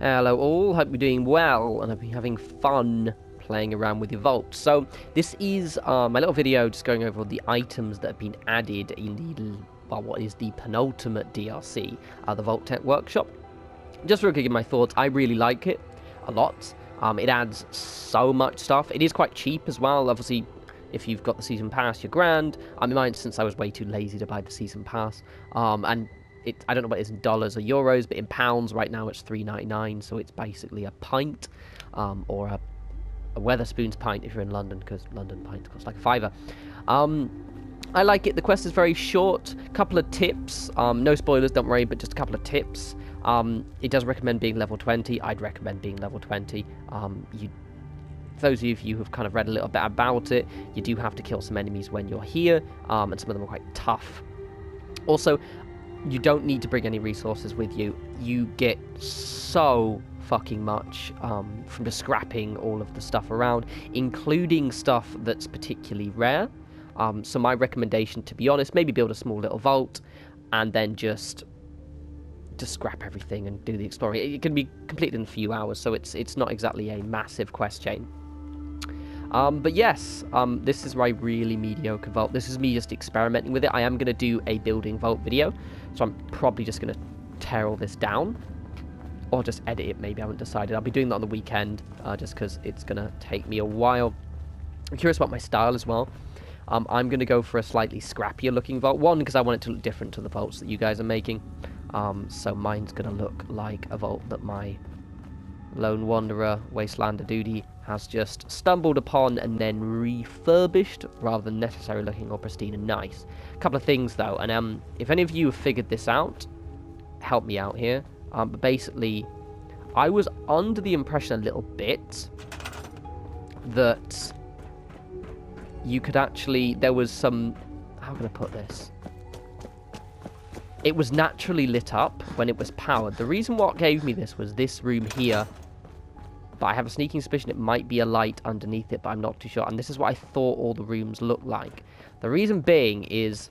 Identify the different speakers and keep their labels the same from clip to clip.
Speaker 1: Hello all, hope you're doing well and hope you're having fun playing around with your vault. So this is my little video just going over the items that have been added in the, well, what is the penultimate DLC, the Vault-Tec Workshop. Just real quick in my thoughts, I really like it a lot. It adds so much stuff. It is quite cheap as well. Obviously, if you've got the season pass, you're grand. In my instance, I was way too lazy to buy the season pass. And I don't know what it is in dollars or euros, but in pounds right now it's $3.99, so it's basically a pint, or a Wetherspoon's pint if you're in London, because London pints cost like a fiver. I like it. The quest is very short. Couple of tips. No spoilers, don't worry, but just a couple of tips. It does recommend being level 20. I'd recommend being level 20. Those of you who have kind of read a little bit about it, you do have to kill some enemies when you're here, and some of them are quite tough. Also, you don't need to bring any resources with you. You get so fucking much from just scrapping all of the stuff around, including stuff that's particularly rare. So my recommendation, to be honest, maybe build a small little vault and then just scrap everything and do the exploring. It can be completed in a few hours, so it's not exactly a massive quest chain. But yes, this is my really mediocre vault. This is me just experimenting with it. I am going to do a building vault video, so I'm probably just going to tear all this down, or just edit it maybe. I haven't decided. I'll be doing that on the weekend, just because it's going to take me a while. I'm curious about my style as well. I'm going to go for a slightly scrappier looking vault. One, because I want it to look different to the vaults that you guys are making. So mine's going to look like a vault that my Lone Wanderer, Wastelander Duty has just stumbled upon and then refurbished, rather than necessary looking or pristine and nice. A couple of things though, and if any of you have figured this out, help me out here. But basically, I was under the impression a little bit that you could actually, there was some, how can I put this? It was naturally lit up when it was powered. The reason what gave me this was this room here, but I have a sneaking suspicion it might be a light underneath it, but I'm not too sure. And this is what I thought all the rooms looked like. The reason being is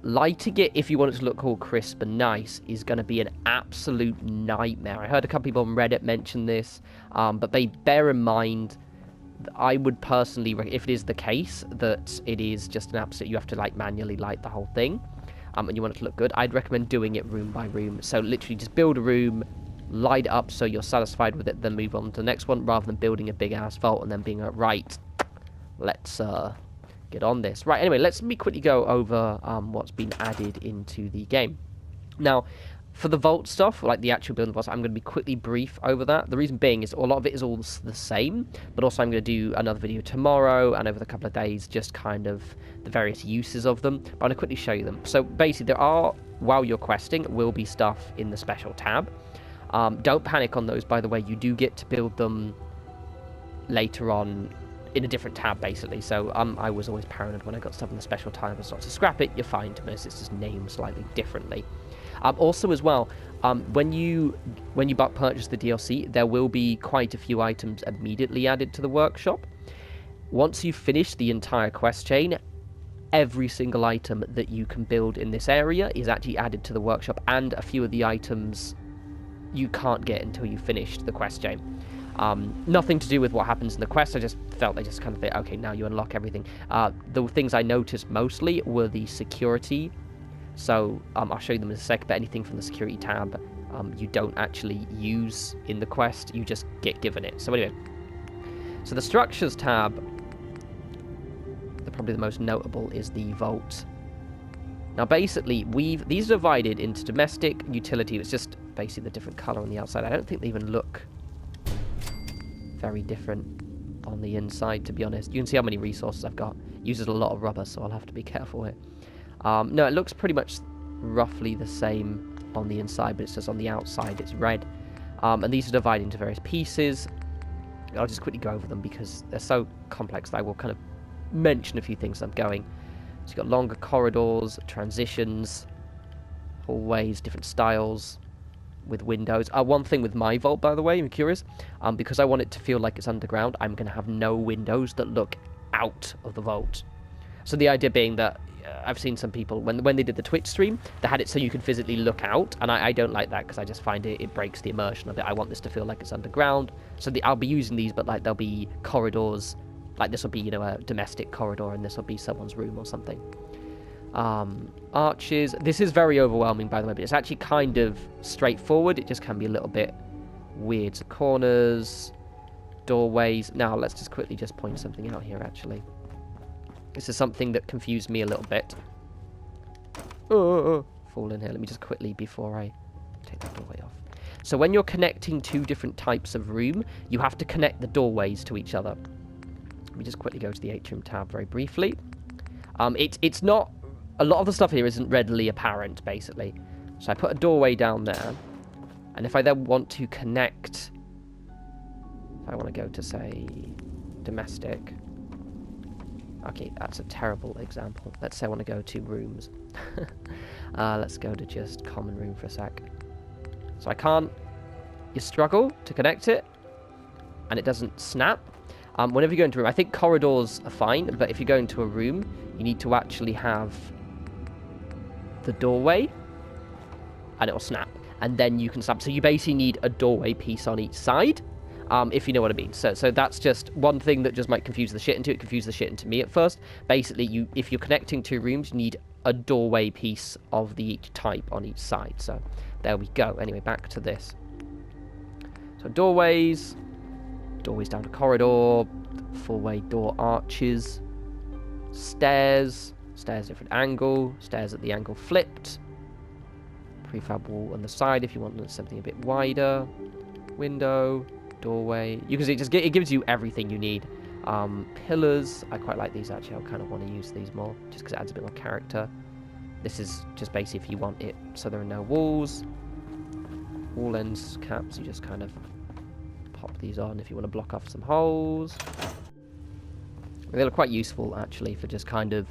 Speaker 1: lighting it, if you want it to look all crisp and nice, is going to be an absolute nightmare. I heard a couple people on Reddit mention this, but bear in mind, I would personally, if it is the case that it is just an absolute, you have to like manually light the whole thing, and you want it to look good, I'd recommend doing it room by room. So literally just build a room, light it up so you're satisfied with it, then move on to the next one, rather than building a big asphalt and then being like, right, let's get on this. Right, anyway, let me quickly go over what's been added into the game. Now, for the vault stuff, like the actual building vaults, I'm going to be quickly brief over that. The reason being is a lot of it is all the same, but also I'm going to do another video tomorrow and over the couple of days, just kind of the various uses of them. But I'm going to quickly show you them. So basically, there are, while you're questing, will be stuff in the special tab. Don't panic on those, by the way. You do get to build them later on in a different tab, basically. So I was always paranoid when I got stuff in the special tab. It's not to scrap it, you're fine to miss. It's just named slightly differently. Also, as well, when you purchase the DLC, there will be quite a few items immediately added to the workshop. Once you've finished the entire quest chain, every single item that you can build in this area is actually added to the workshop, and a few of the items you can't get until you finished the quest chain. Nothing to do with what happens in the quest. I just felt they just kind of think, okay, now you unlock everything. The things I noticed mostly were the security. So I'll show you them in a sec, but anything from the security tab you don't actually use in the quest, you just get given it. So anyway, so the structures tab, probably the most notable is the vault. Now basically, these are divided into domestic, utility. It's just basically the different color on the outside. I don't think they even look very different on the inside, to be honest. You can see how many resources I've got. Uses a lot of rubber, so I'll have to be careful here. No, it looks pretty much roughly the same on the inside, but it's just on the outside it's red. And these are divided into various pieces. I'll just quickly go over them because they're so complex that I will kind of mention a few things as I'm going. So you've got longer corridors, transitions, hallways, different styles with windows. One thing with my vault, by the way, I'm curious, because I want it to feel like it's underground, I'm going to have no windows that look out of the vault. So the idea being that I've seen some people, when they did the Twitch stream, they had it so you could physically look out, and I don't like that because I just find it breaks the immersion of it. I want this to feel like it's underground. So I'll be using these, but like there'll be corridors. Like this will be, you know, a domestic corridor, and this will be someone's room or something. Arches. This is very overwhelming, by the way, but it's actually kind of straightforward. It just can be a little bit weird. So corners, doorways. Now let's just quickly just point something out here, actually. This is something that confused me a little bit. Fall in here. Let me just quickly, before I take the doorway off. So when you're connecting two different types of room, you have to connect the doorways to each other. Let me just quickly go to the atrium tab very briefly. It's not... A lot of the stuff here isn't readily apparent, basically. So I put a doorway down there. And if I then want to connect... If I want to go to, say, domestic... Okay, that's a terrible example. Let's say I want to go to rooms. Let's go to just common room for a sec. So I can't... You struggle to connect it, and it doesn't snap. Whenever you go into a room, I think corridors are fine, but if you go into a room, you need to actually have the doorway, and it will snap. And then you can snap. So you basically need a doorway piece on each side. If you know what I mean. So that's just one thing that just might confuse the shit into it. Confused the shit into me at first. Basically, if you're connecting two rooms, you need a doorway piece of each type on each side. So there we go. Anyway, back to this. So doorways down the corridor, full-way door arches, stairs different angle, stairs at the angle flipped, prefab wall on the side if you want something a bit wider, window, doorway. You can see it gives you everything you need. Pillars, I quite like these actually. I kind of want to use these more just because it adds a bit more character. This is just basically if you want it so there are no walls. Wall ends caps, you just kind of pop these on if you want to block off some holes. They look quite useful actually for just kind of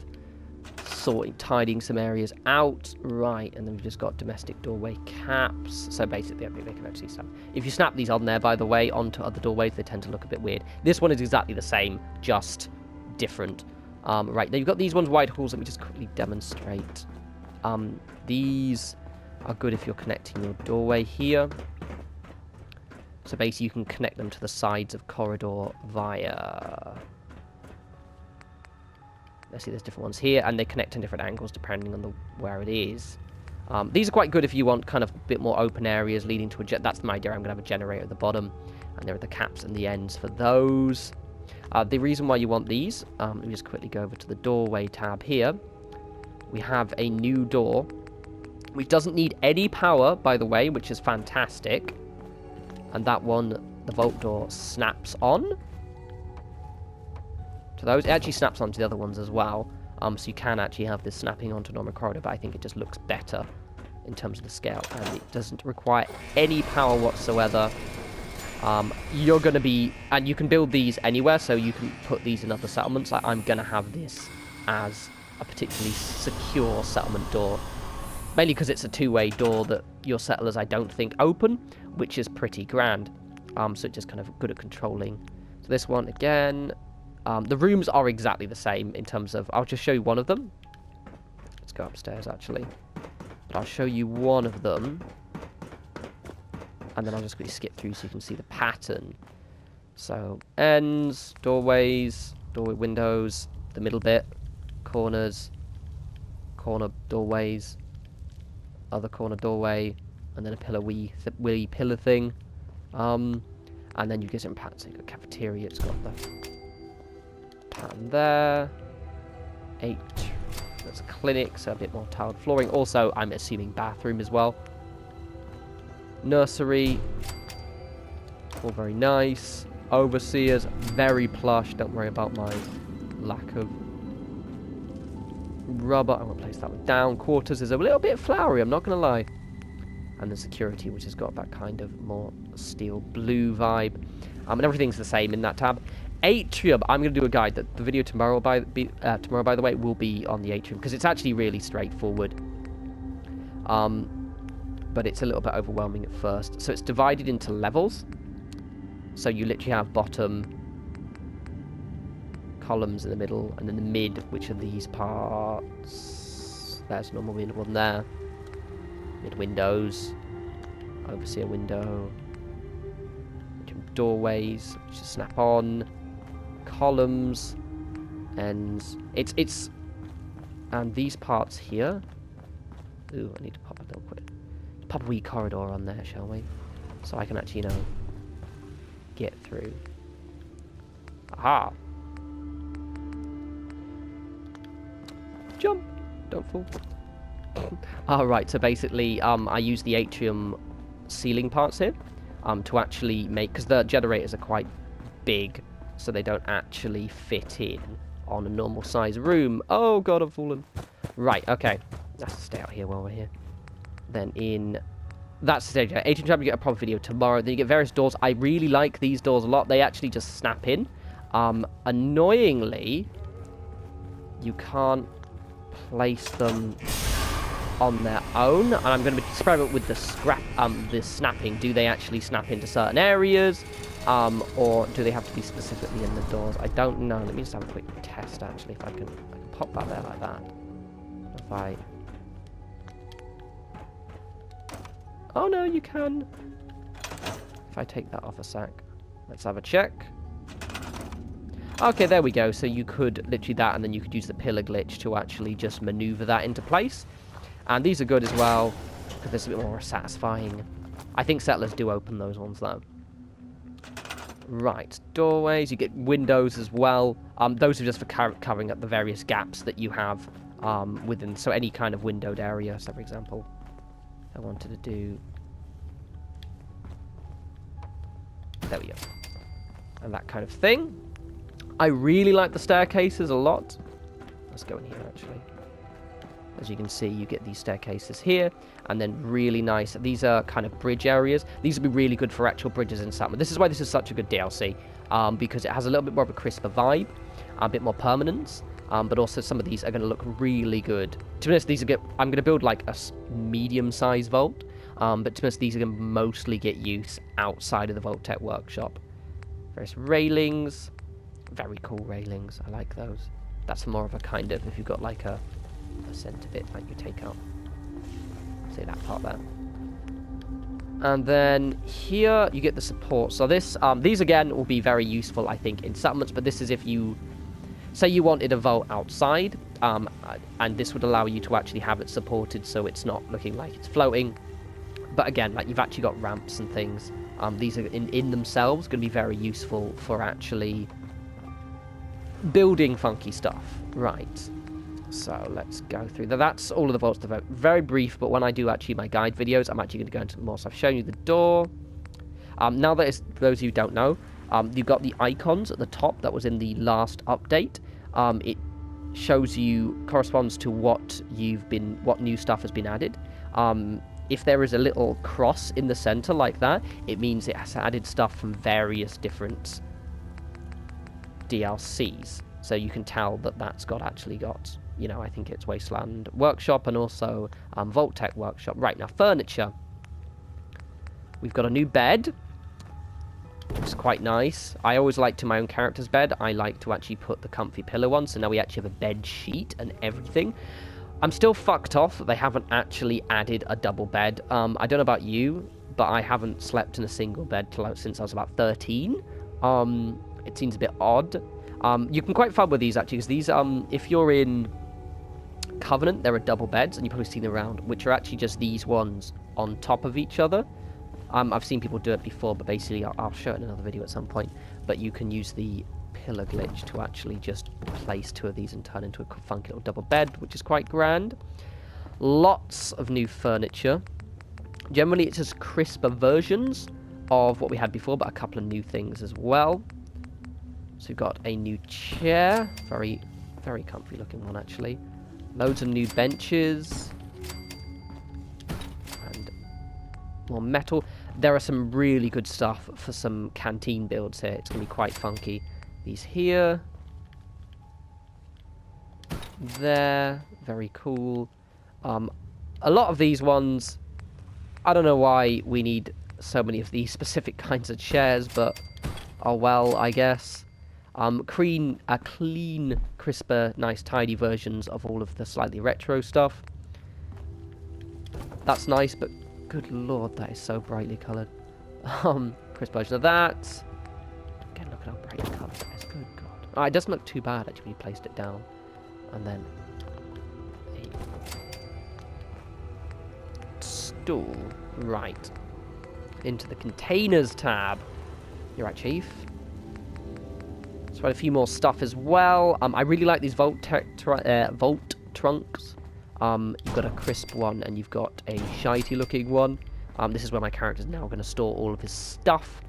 Speaker 1: tidying some areas out. Right, and then we've just got domestic doorway caps. So basically, I think they can actually snap. If you snap these on there, by the way, onto other doorways, they tend to look a bit weird. This one is exactly the same, just different. Right, now you've got these ones wide halls. Let me just quickly demonstrate. These are good if you're connecting your doorway here. So basically, you can connect them to the sides of corridor via... Let's see, there's different ones here, and they connect in different angles depending on where it is. These are quite good if you want kind of a bit more open areas leading to a... That's my idea. I'm going to have a generator at the bottom, and there are the caps and the ends for those. The reason why you want these, let me just quickly go over to the doorway tab here. We have a new door, which doesn't need any power, by the way, which is fantastic. And that one, the vault door, snaps on. To those, it actually snaps onto the other ones as well. So you can actually have this snapping onto a normal corridor, but I think it just looks better in terms of the scale. And it doesn't require any power whatsoever. You're going to be... And you can build these anywhere, so you can put these in other settlements. Like, I'm going to have this as a particularly secure settlement door. Mainly because it's a two-way door that your settlers, I don't think, open, which is pretty grand. So it's just kind of good at controlling. So this one, again... the rooms are exactly the same in terms of... I'll just show you one of them. Let's go upstairs, actually. But I'll show you one of them. And then I'll just quickly skip through so you can see the pattern. So, ends, doorways, doorway windows, the middle bit, corners, corner doorways, other corner doorway, and then a pillar wee pillar thing. And then you get some patterns. So you've got cafeteria, it's got the pattern there. 8. That's a clinic, so a bit more tiled flooring. Also, I'm assuming bathroom as well. Nursery. All very nice. Overseers, very plush. Don't worry about my lack of rubber. I won't place that one down. Quarters is a little bit flowery, I'm not going to lie. And the security, which has got that kind of more steel blue vibe. And everything's the same in that tab. Atrium, I'm going to do a guide. The video tomorrow, by the way, will be on the atrium, because it's actually really straightforward. But it's a little bit overwhelming at first. So it's divided into levels. So you literally have bottom, columns in the middle, and then the mid, which are these parts. There's a normal one there. Mid windows, overseer window, doorways, which is snap on, columns, and it's and these parts here. Ooh, I need to pop a little quick, pop a wee corridor on there, shall we? So I can actually, you know, get through. Aha! Jump! Don't fall. Alright, so basically, I use the atrium ceiling parts here, to actually make, because the generators are quite big, so they don't actually fit in on a normal size room. Oh god, I've fallen. Right, okay. Let's stay out here while we're here. Then that's the stage. Atrium Chapter, you get a proper video tomorrow. Then you get various doors. I really like these doors a lot. They actually just snap in. Annoyingly, you can't place them on their own, and I'm going to experiment with the snapping. Do they actually snap into certain areas, or do they have to be specifically in the doors? I don't know. Let me just have a quick test, actually, if I can pop that there like that. If oh no, you can. If I take that off a sec, let's have a check. Okay, there we go. So you could literally that, and then you could use the pillar glitch to actually just maneuver that into place. And these are good as well, because they're a bit more satisfying. I think settlers do open those ones, though. Right, doorways. You get windows as well. Those are just for covering up the various gaps that you have within. So any kind of windowed area. So, for example, I wanted to do... There we go. And that kind of thing. I really like the staircases a lot. Let's go in here, actually. As you can see, you get these staircases here, and then really nice. These are kind of bridge areas. These would be really good for actual bridges in Satman. This is why this is such a good DLC, because it has a little bit more of a crisper vibe, a bit more permanence, but also some of these are going to look really good. To be honest, these are I'm going to build like a medium-sized vault, but to be honest, these are going to mostly get use outside of the Vault-Tec Workshop. Various railings, very cool railings. I like those. That's more of a kind of, if you've got like a centre bit like you take out, say that part there. And then here you get the support. So this these again will be very useful, I think, in settlements, but this is if you say you wanted a vault outside, and this would allow you to actually have it supported so it's not looking like it's floating. But again, like, you've actually got ramps and things. These are in themselves going to be very useful for actually building funky stuff. Right. So let's go through. That's all of the vaults to vote. Very brief, but when I do actually my guide videos, I'm actually going to go into more. So I've shown you the door. Now that it's, for those of you who don't know, you've got the icons at the top that was in the last update. It shows you, corresponds to what new stuff has been added. If there is a little cross in the center like that, it means it has added stuff from various different DLCs. So you can tell that that's actually got, you know, I think it's Wasteland Workshop and also Vault-Tec Workshop. Right, now furniture. We've got a new bed, which is quite nice. I always like to my own character's bed. I like to actually put the comfy pillow on, so now we actually have a bed sheet and everything. I'm still fucked off that they haven't actually added a double bed. I don't know about you, but I haven't slept in a single bed since I was about 13. It seems a bit odd. You can quite fun with these, actually, because these, if you're in Covenant, there are double beds, and you've probably seen them around, which are actually just these ones on top of each other. I've seen people do it before, but basically, I'll show it in another video at some point. But you can use the pillar glitch to actually just place two of these and turn into a funky little double bed, which is quite grand. Lots of new furniture. Generally, it's just crisper versions of what we had before, but a couple of new things as well. So we've got a new chair, very, very comfy looking one, actually. Loads of new benches. And more metal. There are some really good stuff for some canteen builds here. It's going to be quite funky. These here. There. Very cool. A lot of these ones, I don't know why we need so many of these specific kinds of chairs, but oh well, I guess. clean, crisper, nice, tidy versions of all of the slightly retro stuff. That's nice, but good lord, that is so brightly coloured. Crisp version of that. Again, look at how brightly coloured that is. Good god. Oh, it doesn't look too bad actually when you placed it down. And then a stool. Right. Into the containers tab. You're right, Chief. Let's find a few more stuff as well. I really like these Vault-Tec Vault trunks. You've got a crisp one and you've got a shitey looking one. This is where my character is now going to store all of his stuff.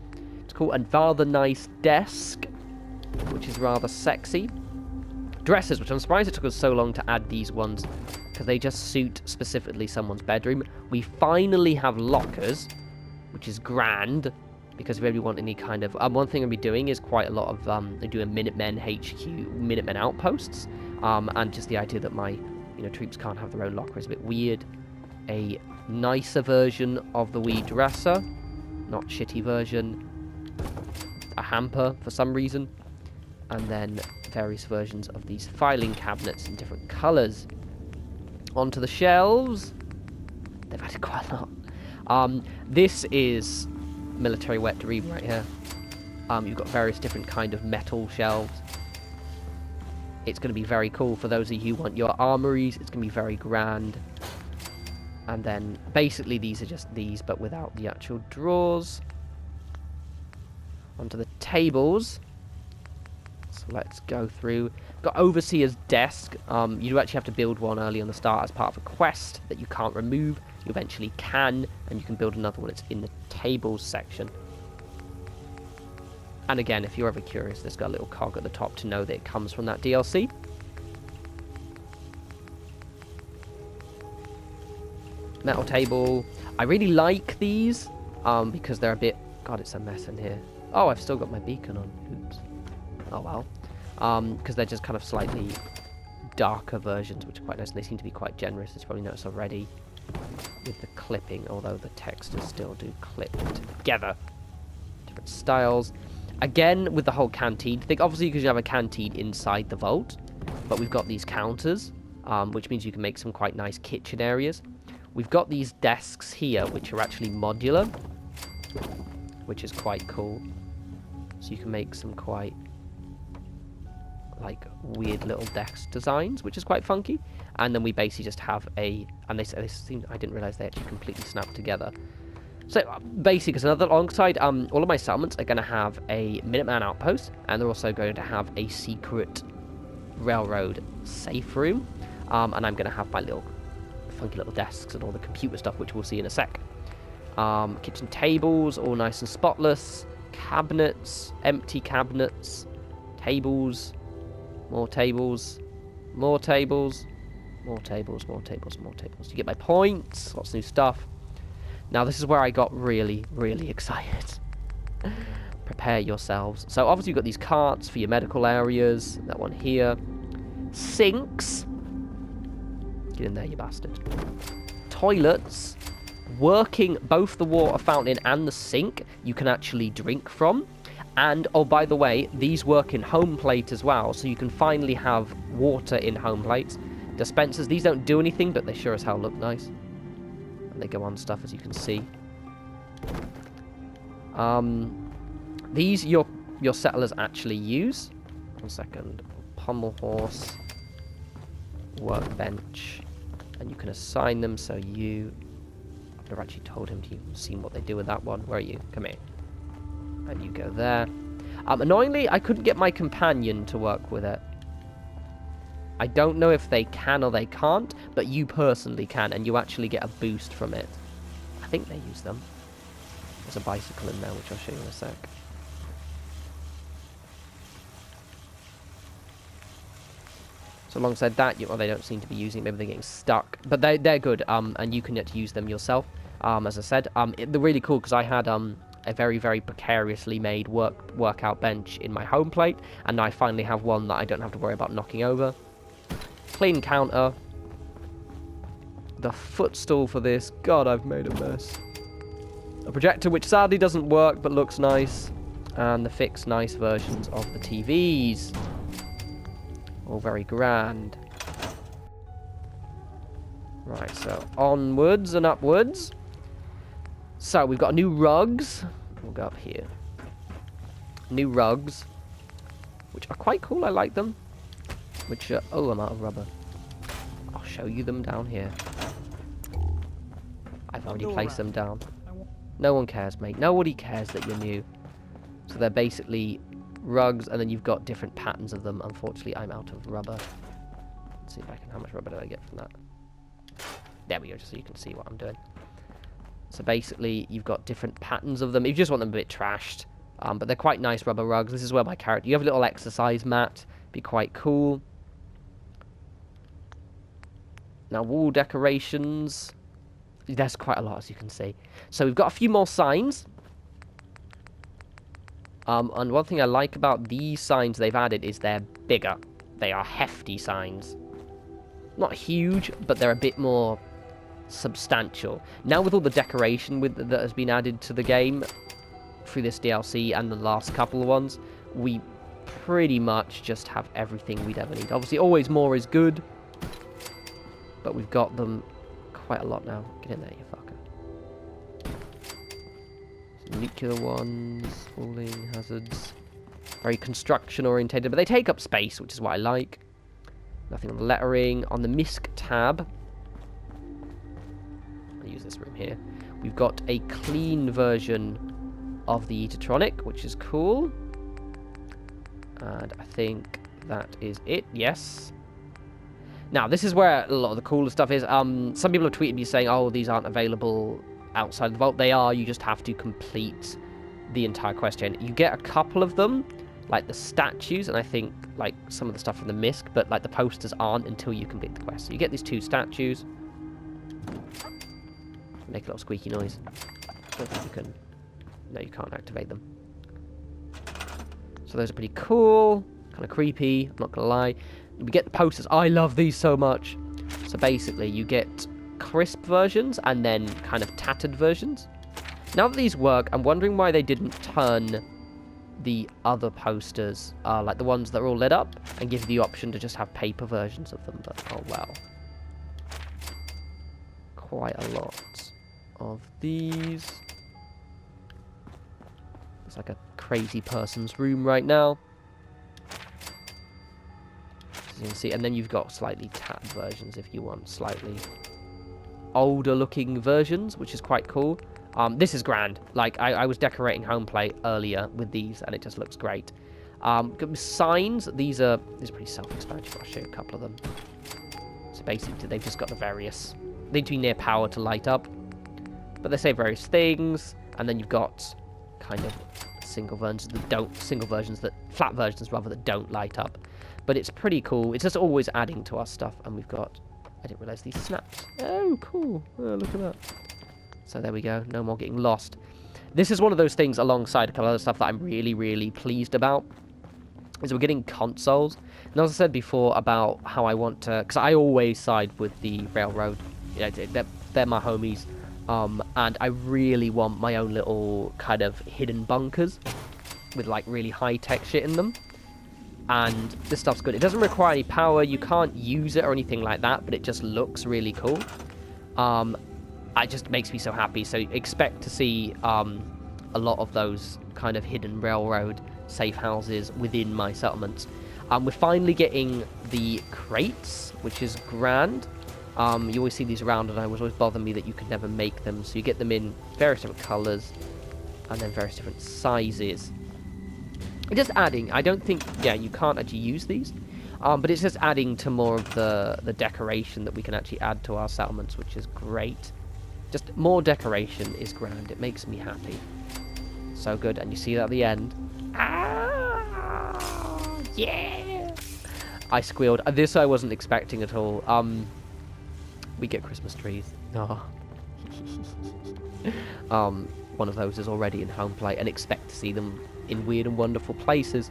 Speaker 1: It's cool. And rather nice desk, which is rather sexy. Dressers, which I'm surprised it took us so long to add these ones, because they just suit specifically someone's bedroom. We finally have lockers, which is grand, because if we want any kind of... one thing I'll be doing is quite a lot of... doing Minutemen HQ, Minutemen outposts, and just the idea that my troops can't have their own locker is a bit weird. A nicer version of the Wee Dresser, not shitty version. A hamper for some reason. And then various versions of these filing cabinets in different colours. Onto the shelves. They've added quite a lot. This is military wet dream right here. You've got various different kind of metal shelves. It's going to be very cool for those of you who want your armories. It's going to be very grand. And then basically these are just these, but without the actual drawers. Onto the tables. So let's go through. Got Overseer's desk. You do actually have to build one early on the start as part of a quest that you can't remove. You eventually can, and you can build another one. It's in the tables section. And again, if you're ever curious, there's got a little cog at the top to know that it comes from that DLC. Metal table. I really like these because they're a bit... God, it's a mess in here. Oh, I've still got my beacon on. Oops. Oh, well. Because they're just kind of slightly darker versions, which are quite nice. And they seem to be quite generous, as you probably noticed already, with the clipping, although the textures still do clip together. Different styles. Again, with the whole canteen thing, obviously because you have a canteen inside the vault, but we've got these counters, which means you can make some quite nice kitchen areas. We've got these desks here, which are actually modular, which is quite cool. So you can make some quite, like, weird little desk designs, which is quite funky. And then we basically just have a, and they seem, I didn't realize they actually completely snap together. So basically, because alongside all of my settlements are going to have a Minuteman outpost, and they're also going to have a secret railroad safe room, and I'm going to have my little funky little desks and all the computer stuff, which we'll see in a sec. Kitchen tables, all nice and spotless. Cabinets, empty cabinets, tables, more tables, more tables, more tables, more tables, more tables. You get my points. Lots of new stuff. Now, this is where I got really, really excited. Prepare yourselves. So, obviously, you've got these carts for your medical areas. That one here. Sinks. Get in there, you bastard. Toilets. Working both the water fountain and the sink, you can actually drink from. And, oh, by the way, these work in home plate as well. So, you can finally have water in home plates. Dispensers. These don't do anything, but they sure as hell look nice. And they go on stuff, as you can see. These your settlers actually use. 1 second. Pommel horse. Workbench. And you can assign them, so you... I've never actually told him to see what they do with that one. Where are you? Come here. And you go there. Annoyingly, I couldn't get my companion to work with it. I don't know if they can or they can't, but you personally can, and you actually get a boost from it. I think they use them. There's a bicycle in there, which I'll show you in a sec. So alongside that, well, they don't seem to be using it. Maybe they're getting stuck. But they're good, and you can use them yourself, as I said. They're really cool, because I had a very, very precariously made workout bench in my home plate, and now I finally have one that I don't have to worry about knocking over. Clean counter. The footstool for this. God, I've made a mess. A projector, which sadly doesn't work, but looks nice. And the fixed nice versions of the TVs. All very grand. Right, so onwards and upwards. So we've got new rugs. We'll go up here. New rugs, which are quite cool. I like them. Which are... Oh, I'm out of rubber. I'll show you them down here. I've already placed them down. No one cares, mate. Nobody cares that you're new. So they're basically rugs, and then you've got different patterns of them. Unfortunately, I'm out of rubber. Let's see if I can... How much rubber do I get from that? There we go, just so you can see what I'm doing. So basically, you've got different patterns of them. If you just want them a bit trashed. But they're quite nice rubber rugs. This is where my character... You have a little exercise mat. Be quite cool. Now, wall decorations. There's quite a lot, as you can see. So we've got a few more signs. And one thing I like about these signs they've added is they're bigger. They are hefty signs. Not huge, but they're a bit more substantial. Now with all the decoration that has been added to the game through this DLC and the last couple of ones, we pretty much just have everything we'd ever need. Obviously, always more is good, but we've got them quite a lot now. Get in there, you fucker. Some nuclear ones, falling hazards. Very construction orientated, but they take up space, which is what I like. Nothing on the lettering. On the Misc Tab, I'll use this room here. We've got a clean version of the Eatertronic, which is cool. And I think that is it. Yes. Now, this is where a lot of the cooler stuff is. Some people have tweeted me saying, oh, these aren't available outside the vault. They are. You just have to complete the entire quest chain. You get a couple of them, like the statues, and I think like some of the stuff from the Misc, but like the posters aren't until you complete the quest. So you get these 2 statues. Make a little squeaky noise. I don't think you can... No, you can't activate them. So those are pretty cool. Kind of creepy, I'm not going to lie. We get the posters. I love these so much. So basically, you get crisp versions and then kind of tattered versions. Now that these work, I'm wondering why they didn't turn the other posters, like the ones that are all lit up, and give you the option to just have paper versions of them. But, oh well. Quite a lot of these. It's like a crazy person's room right now. As you can see, and then you've got slightly tattered versions if you want slightly older looking versions, which is quite cool. This is grand. Like, I was decorating home plate earlier with these, and it just looks great. Signs, these are pretty self-explanatory. I'll show you a couple of them. So basically, they've just got the various... They need to be near power to light up. But they say various things, and then you've got kind of flat versions rather, that don't light up. But it's pretty cool. It's just always adding to our stuff, and we've got... I didn't realise these snaps. Oh, cool. Oh, look at that. So there we go. No more getting lost. This is one of those things alongside a couple of other stuff that I'm really, really pleased about. Is we're getting consoles. And as I said before about how I want to... Because I always side with the railroad. You know, they're my homies. And I really want my own little kind of hidden bunkers with like really high-tech shit in them. And this stuff's good. It doesn't require any power. You can't use it or anything like that, but it just looks really cool. It just makes me so happy. So expect to see a lot of those kind of hidden railroad safe houses within my settlements. We're finally getting the crates, which is grand. You always see these around, and it was always bother me that you could never make them. So you get them in various different colours and then various different sizes. Just adding. I don't think... Yeah, you can't actually use these. But it's just adding to more of the decoration that we can actually add to our settlements, which is great. Just more decoration is grand. It makes me happy. So good. And you see that at the end. Ah, yeah! I squealed. This I wasn't expecting at all. We get Christmas trees. Oh. One of those is already in home plate, and expect to see them in weird and wonderful places.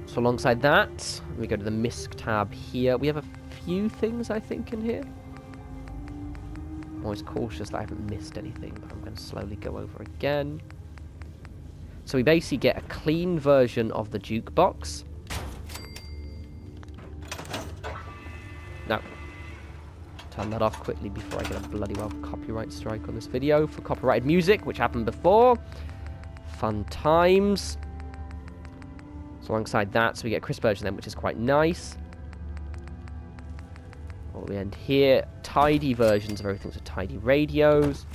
Speaker 1: So alongside that, we go to the Misc tab here. We have a few things, I think, in here. I'm always cautious that I haven't missed anything, but I'm going to slowly go over again. So we basically get a clean version of the jukebox. No. Turn that off quickly before I get a bloody well copyright strike on this video for copyrighted music, which happened before. Fun times. So alongside that, so we get a crisp version then, which is quite nice. All the way end here, tidy versions of everything, so tidy radios.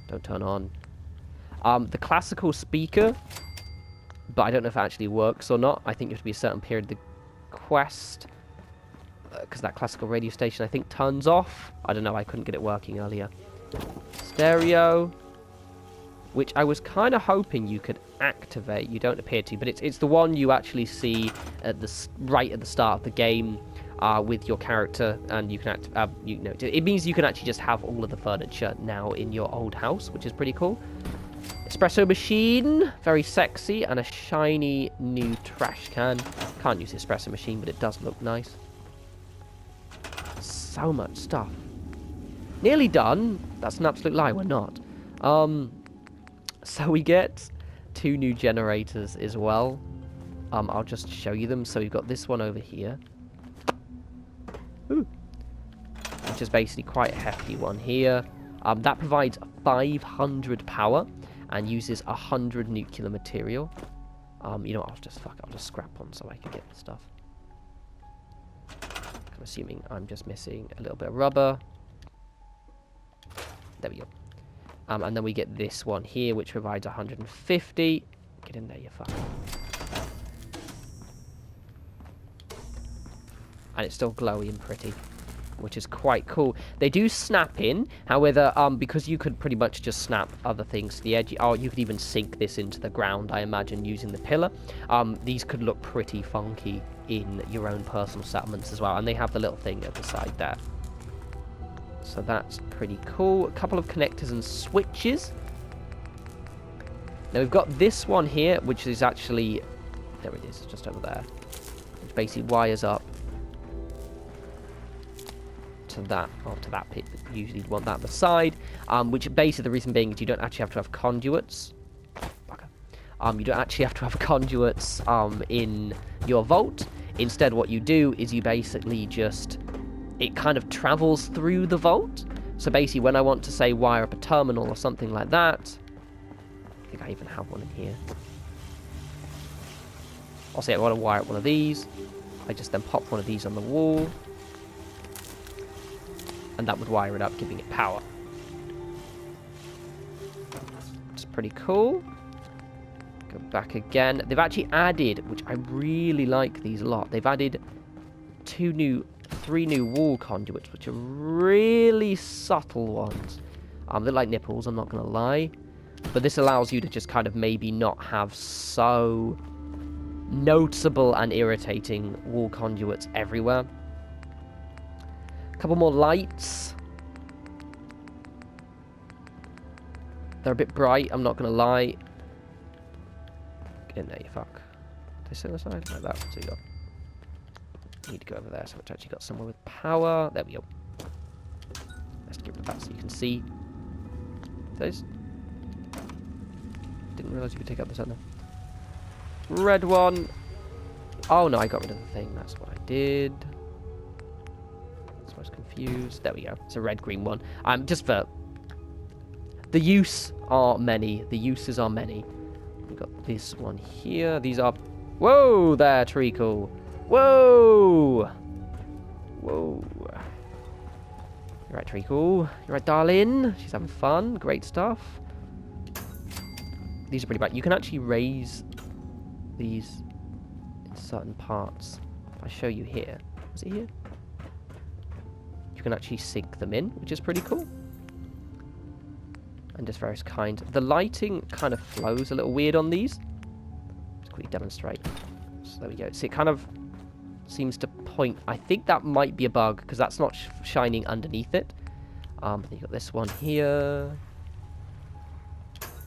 Speaker 1: Don't turn on. The classical speaker, but I don't know if it actually works or not. I think you have to be a certain period of the quest, because that classical radio station, I think, turns off. I don't know, I couldn't get it working earlier. Stereo, which I was kind of hoping you could activate. You don't appear to, but it's the one you actually see at right at the start of the game with your character, and you can it means you can actually just have all of the furniture now in your old house, which is pretty cool. Espresso machine, very sexy, and a shiny new trash can. Can't use the espresso machine, but it does look nice. So much stuff. Nearly done. That's an absolute lie. We're not. So we get 2 new generators as well. I'll just show you them. So we've got this one over here. Ooh. Which is basically quite a hefty one here. That provides 500 power and uses 100 nuclear material. You know what, I'll just scrap on so I can get the stuff. I'm assuming I'm just missing a little bit of rubber. There we go. And then we get this one here, which provides 150. Get in there, you fucker. And it's still glowy and pretty, which is quite cool. They do snap in, however, because you could pretty much just snap other things to the edge. Oh, you could even sink this into the ground, I imagine, using the pillar. These could look pretty funky in your own personal settlements as well. And they have the little thing at the side there. So that's pretty cool. A couple of connectors and switches. Now we've got this one here, which is actually... There it is, just over there. Which basically wires up to that pit. Usually you'd want that on the side, which basically the reason being is you don't actually have to have conduits. You don't actually have to have conduits in your vault. Instead, what you do is you basically just, it kind of travels through the vault. So basically, when I want to say wire up a terminal or something like that, I think I even have one in here. I'll say I want to wire up one of these. I just then pop one of these on the wall. And that would wire it up, giving it power. It's pretty cool. Go back again. They've actually added, which I really like these a lot. They've added 3 new wall conduits, which are really subtle ones. They're like nipples, I'm not going to lie. But this allows you to just kind of maybe not have so noticeable and irritating wall conduits everywhere. Couple more lights. They're a bit bright, I'm not going to lie. Get in there, you fuck. Did I sit on the side? Like that. So you go. Need to go over there, so it's actually got somewhere with power. There we go. Let's get rid of that so you can see. Those. Didn't realise you could take out the center. Red one. Oh no, I got rid of the thing. That's what I did. I was confused. There we go. It's a red-green one. Just for... The uses are many. We've got this one here. These are... Whoa there, Treacle. Whoa! Whoa. You're right, Treacle. You're right, darling. She's having fun. Great stuff. These are pretty bright. You can actually raise these in certain parts. If I show you here. Is it here? You can actually sink them in, which is pretty cool. And just various kinds. The lighting kind of flows a little weird on these. Let's quickly demonstrate. So there we go. So it kind of seems to point. I think that might be a bug because that's not shining underneath it. Then you got this one here.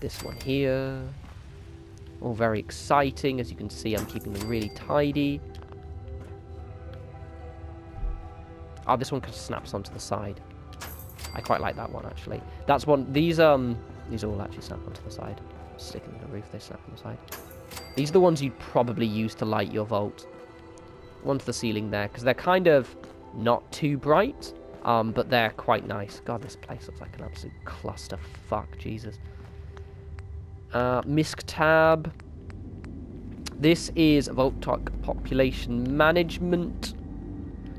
Speaker 1: This one here. All very exciting. As you can see, I'm keeping them really tidy. Oh, this one snaps onto the side. I quite like that one, actually. That's one... These all actually snap onto the side. Sticking to the roof, they snap on the side. These are the ones you'd probably use to light your vault. One to the ceiling there, because they're kind of not too bright, but they're quite nice. God, this place looks like an absolute cluster. Fuck, Jesus. Misc Tab. This is Vault-Tec Population Management,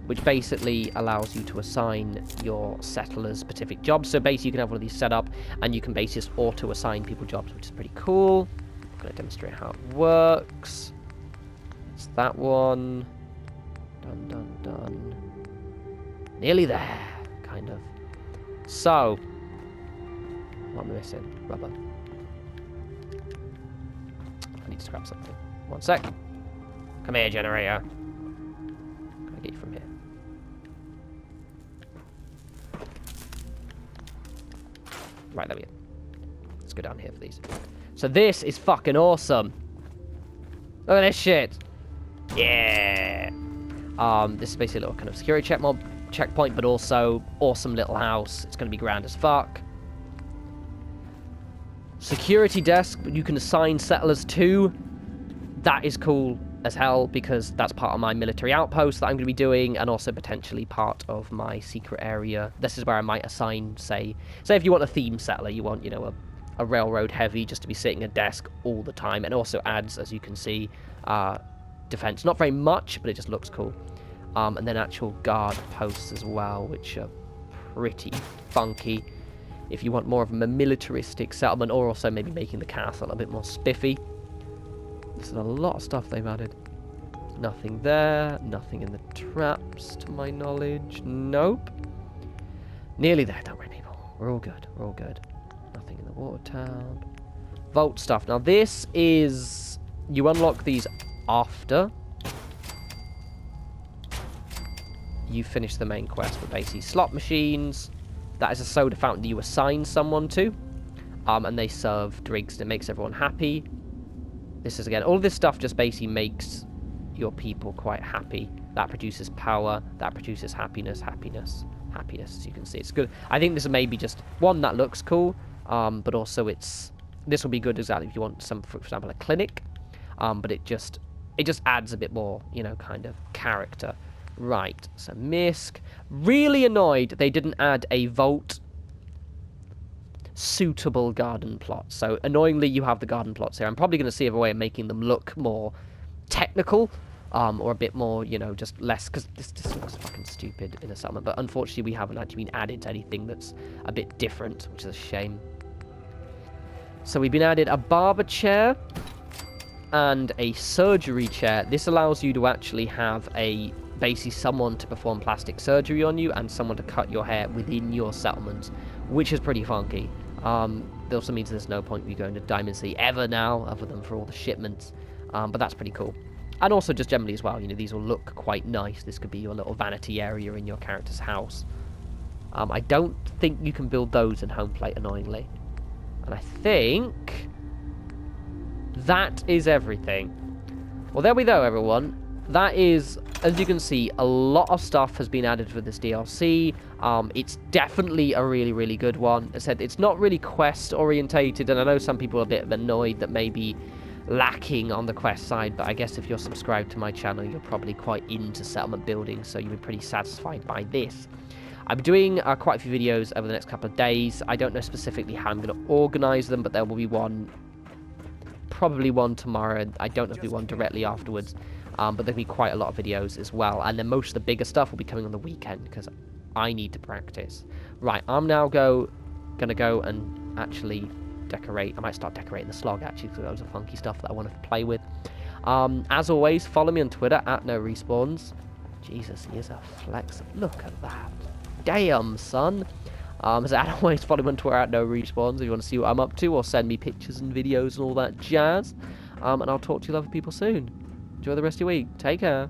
Speaker 1: which basically allows you to assign your settlers specific jobs. So basically you can have one of these set up, and you can basically just auto-assign people jobs, which is pretty cool. I'm going to demonstrate how it works. It's that one. Done, done, done. Nearly there, kind of. So, what am I missing? Rubber. I need to scrap something. One sec. Come here, generator. Can I get you from here? Right, there we go. Let's go down here for these. So this is fucking awesome. Look at this shit. Yeah. This is basically a little kind of security checkpoint, but also awesome little house. It's going to be grand as fuck. Security desk, you can assign settlers to. That is cool as hell, because that's part of my military outpost that I'm going to be doing, and also potentially part of my secret area. This is where I might assign, say if you want a theme settler, you want, you know, a railroad heavy just to be sitting at a desk all the time. And also adds, as you can see, defense. Not very much, but it just looks cool. And then actual guard posts as well, which are pretty funky. If you want more of a militaristic settlement, or also maybe making the castle a bit more spiffy. There's a lot of stuff they've added. Nothing there. Nothing in the traps, to my knowledge. Nope. Nearly there, don't worry, people. We're all good. We're all good. Nothing in the water tab. Vault stuff. Now, this is... You unlock these after you finish the main quest, but basically slot machines. That is a soda fountain that you assign someone to, and they serve drinks, and it makes everyone happy. This is, again, all of this stuff just basically makes your people quite happy. That produces power, that produces happiness, happiness, happiness, as you can see. It's good. I think this is maybe just one that looks cool, but also this will be good exactly if you want some, for example, a clinic, but it just adds a bit more, you know, kind of character. Right, so Misc. Really annoyed they didn't add a vault suitable garden plot. So annoyingly, you have the garden plots here. I'm probably going to see a way of making them look more technical, or a bit more, you know, just less, because this looks fucking stupid in a settlement. But unfortunately, we haven't actually been added to anything that's a bit different, which is a shame. So we've been added a barber chair and a surgery chair. This allows you to actually have basically someone to perform plastic surgery on you and someone to cut your hair within your settlement, which is pretty funky. It also means there's no point in you going to Diamond Sea ever now, other than for all the shipments. But that's pretty cool. And also just generally as well, you know, these will look quite nice. This could be your little vanity area in your character's house. I don't think you can build those in home plate, annoyingly. And I think that is everything. Well, there we go, everyone. That is, as you can see, a lot of stuff has been added for this DLC. It's definitely a really, really good one. As I said, it's not really quest-orientated, and I know some people are a bit annoyed that maybe lacking on the quest side, but I guess if you're subscribed to my channel, you're probably quite into settlement building, so you'll be pretty satisfied by this. I'm doing quite a few videos over the next couple of days. I don't know specifically how I'm going to organize them, but there will be one, probably one tomorrow. I don't know if there'll be one directly afterwards. But there'll be quite a lot of videos as well. And then most of the bigger stuff will be coming on the weekend, because I need to practice. Right, I'm now going to go and actually decorate. I might start decorating the slog, actually, because those are funky stuff that I want to play with. As always, follow me on Twitter, @norespawns. Jesus, he is a flex. Look at that. Damn, son. As always, follow me on Twitter, @norespawns, if you want to see what I'm up to, or send me pictures and videos and all that jazz. And I'll talk to you lovely people soon. Enjoy the rest of your week. Take care.